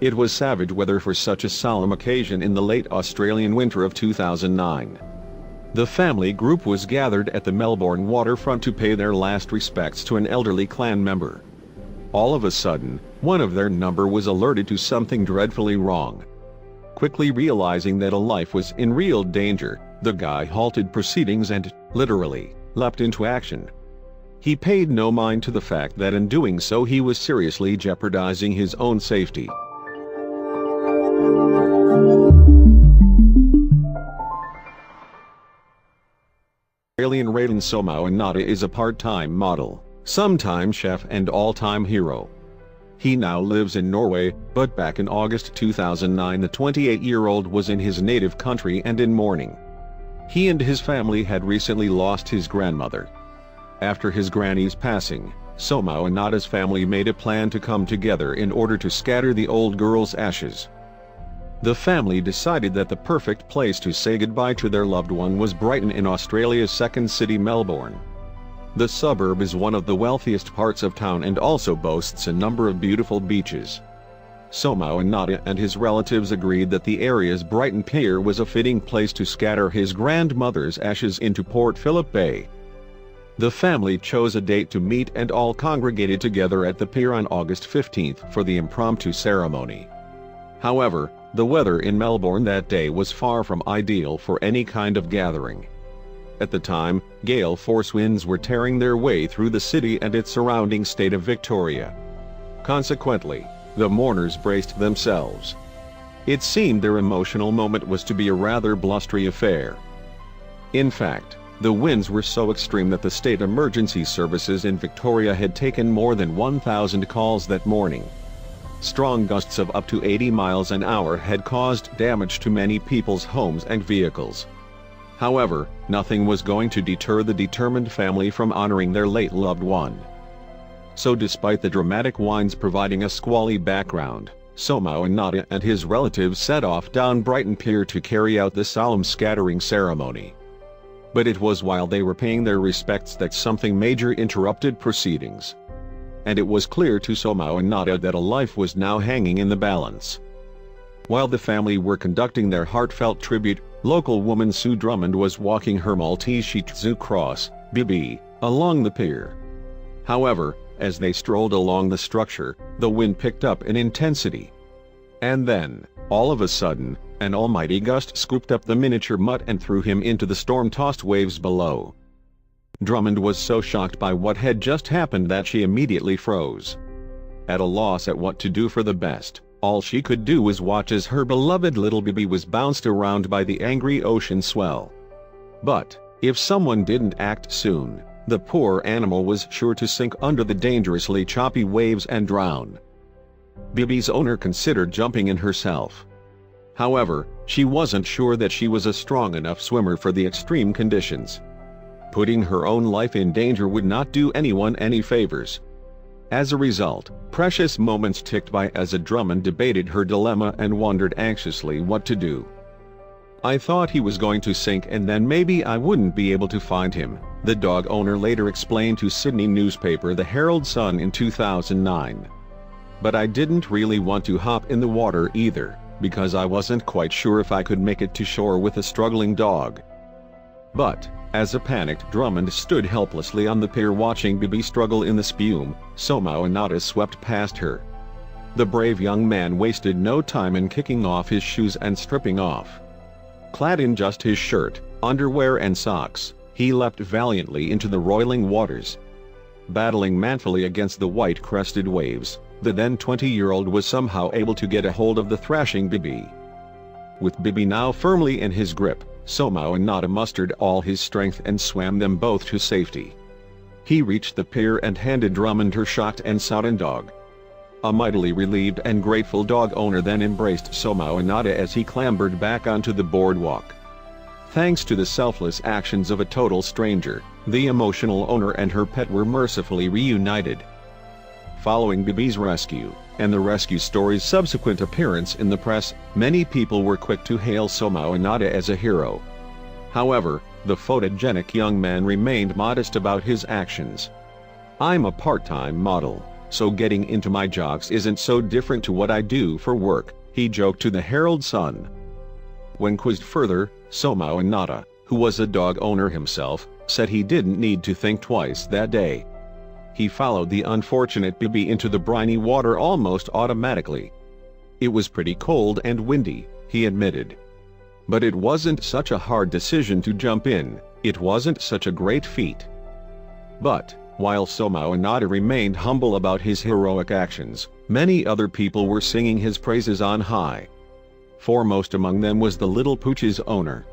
It was savage weather for such a solemn occasion in the late Australian winter of 2009. The family group was gathered at the Melbourne waterfront to pay their last respects to an elderly clan member. All of a sudden, one of their number was alerted to something dreadfully wrong. Quickly realizing that a life was in real danger, the guy halted proceedings and, literally, leapt into action. He paid no mind to the fact that in doing so he was seriously jeopardizing his own safety. Australian Raiden Somao is a part-time model, sometime chef and all-time hero. He now lives in Norway, but back in August 2009 the 28-year-old was in his native country and in mourning. He and his family had recently lost his grandmother. After his granny's passing, Somao family made a plan to come together in order to scatter the old girl's ashes. The family decided that the perfect place to say goodbye to their loved one was Brighton in Australia's second city, Melbourne. The suburb is one of the wealthiest parts of town and also boasts a number of beautiful beaches. Somao and his relatives agreed that the area's Brighton Pier was a fitting place to scatter his grandmother's ashes into Port Phillip Bay. The family chose a date to meet and all congregated together at the pier on August 15th for the impromptu ceremony. However, the weather in Melbourne that day was far from ideal for any kind of gathering. At the time, gale force winds were tearing their way through the city and its surrounding state of Victoria. Consequently, the mourners braced themselves. It seemed their emotional moment was to be a rather blustery affair. In fact, the winds were so extreme that the state emergency services in Victoria had taken more than 1,000 calls that morning. Strong gusts of up to 80 miles an hour had caused damage to many people's homes and vehicles. However, nothing was going to deter the determined family from honoring their late loved one. So despite the dramatic winds providing a squally background, Somao and his relatives set off down Brighton Pier to carry out the solemn scattering ceremony. But it was while they were paying their respects that something major interrupted proceedings. And it was clear to Somao that a life was now hanging in the balance. While the family were conducting their heartfelt tribute, local woman Sue Drummond was walking her Maltese-shih cross, BB, along the pier. However, as they strolled along the structure, the wind picked up in intensity. And then, all of a sudden, an almighty gust scooped up the miniature mutt and threw him into the storm-tossed waves below. Drummond was so shocked by what had just happened that she immediately froze. At a loss at what to do for the best, all she could do was watch as her beloved little baby was bounced around by the angry ocean swell. But, if someone didn't act soon, the poor animal was sure to sink under the dangerously choppy waves and drown. Bibi's owner considered jumping in herself. However, she wasn't sure that she was a strong enough swimmer for the extreme conditions. Putting her own life in danger would not do anyone any favors. As a result, precious moments ticked by as Drummond debated her dilemma and wondered anxiously what to do. "I thought he was going to sink and then maybe I wouldn't be able to find him," the dog owner later explained to Sydney newspaper The Herald Sun in 2009. "But I didn't really want to hop in the water either, because I wasn't quite sure if I could make it to shore with a struggling dog." But, as a panicked Drummond stood helplessly on the pier watching Bibi struggle in the spume, Somao swept past her. The brave young man wasted no time in kicking off his shoes and stripping off. Clad in just his shirt, underwear and socks, he leapt valiantly into the roiling waters. Battling manfully against the white-crested waves, the then 20-year-old was somehow able to get a hold of the thrashing Bibi. With Bibi now firmly in his grip, Somao mustered all his strength and swam them both to safety. He reached the pier and handed Drummond her shocked and sodden dog. A mightily relieved and grateful dog owner then embraced Somao as he clambered back onto the boardwalk. Thanks to the selfless actions of a total stranger, the emotional owner and her pet were mercifully reunited. Following Bibi's rescue, and the rescue story's subsequent appearance in the press, many people were quick to hail Somao as a hero. However, the photogenic young man remained modest about his actions. "I'm a part-time model. so getting into my jogs isn't so different to what I do for work, he joked to the Herald Sun. When quizzed further, Soma Inada, who was a dog owner himself, said he didn't need to think twice that day. He followed the unfortunate Bibi into the briny water almost automatically. It was pretty cold and windy, he admitted. But it wasn't such a hard decision to jump in, it wasn't such a great feat. But, while Soma Inada remained humble about his heroic actions, many other people were singing his praises on high. Foremost among them was the little pooch's owner.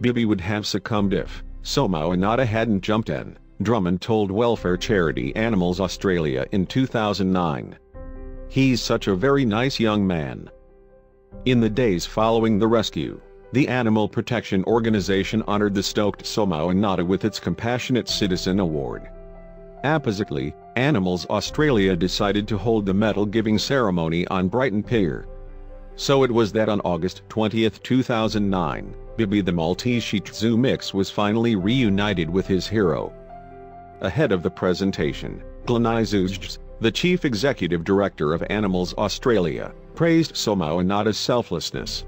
Bibi would have succumbed if Soma Inada hadn't jumped in, Drummond told welfare charity Animals Australia in 2009. He's such a very nice young man. In the days following the rescue, the animal protection organization honored the stoked Soma Inada with its Compassionate Citizen Award. Oppositely, Animals Australia decided to hold the medal-giving ceremony on Brighton Pier. So it was that on August 20, 2009, Bibi the Maltese-shih Zoo mix was finally reunited with his hero. Ahead of the presentation, Maltese-shih, the chief executive director of Animals Australia, praised Soma Inada's selflessness.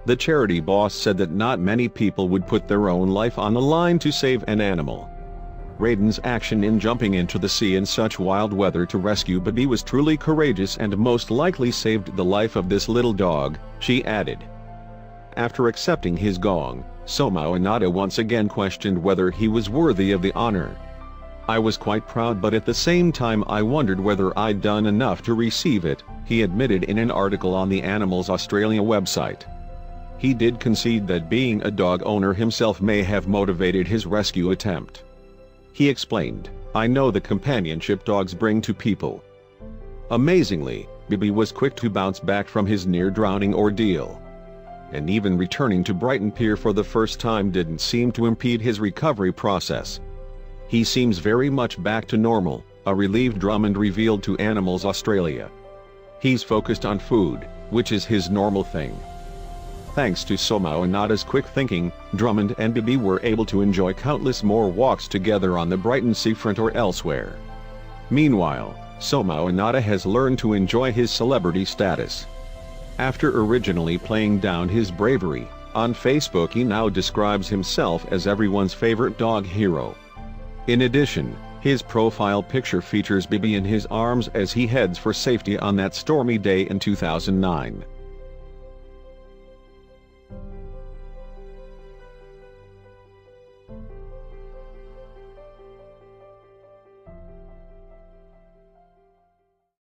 The charity boss said that not many people would put their own life on the line to save an animal. Raiden's action in jumping into the sea in such wild weather to rescue Bibi was truly courageous and most likely saved the life of this little dog, she added. After accepting his gong, Soma Inada once again questioned whether he was worthy of the honor. I was quite proud, but at the same time I wondered whether I'd done enough to receive it, he admitted in an article on the Animals Australia website. He did concede that being a dog owner himself may have motivated his rescue attempt. He explained, "I know the companionship dogs bring to people." Amazingly, Bibi was quick to bounce back from his near-drowning ordeal. And even returning to Brighton Pier for the first time didn't seem to impede his recovery process. "He seems very much back to normal," a relieved Drummond revealed to Animals Australia. "He's focused on food, which is his normal thing." Thanks to Soma Inada's quick thinking, Drummond and Bibi were able to enjoy countless more walks together on the Brighton seafront or elsewhere. Meanwhile, Soma Inada has learned to enjoy his celebrity status. After originally playing down his bravery, on Facebook he now describes himself as everyone's favorite dog hero. In addition, his profile picture features Bibi in his arms as he heads for safety on that stormy day in 2009.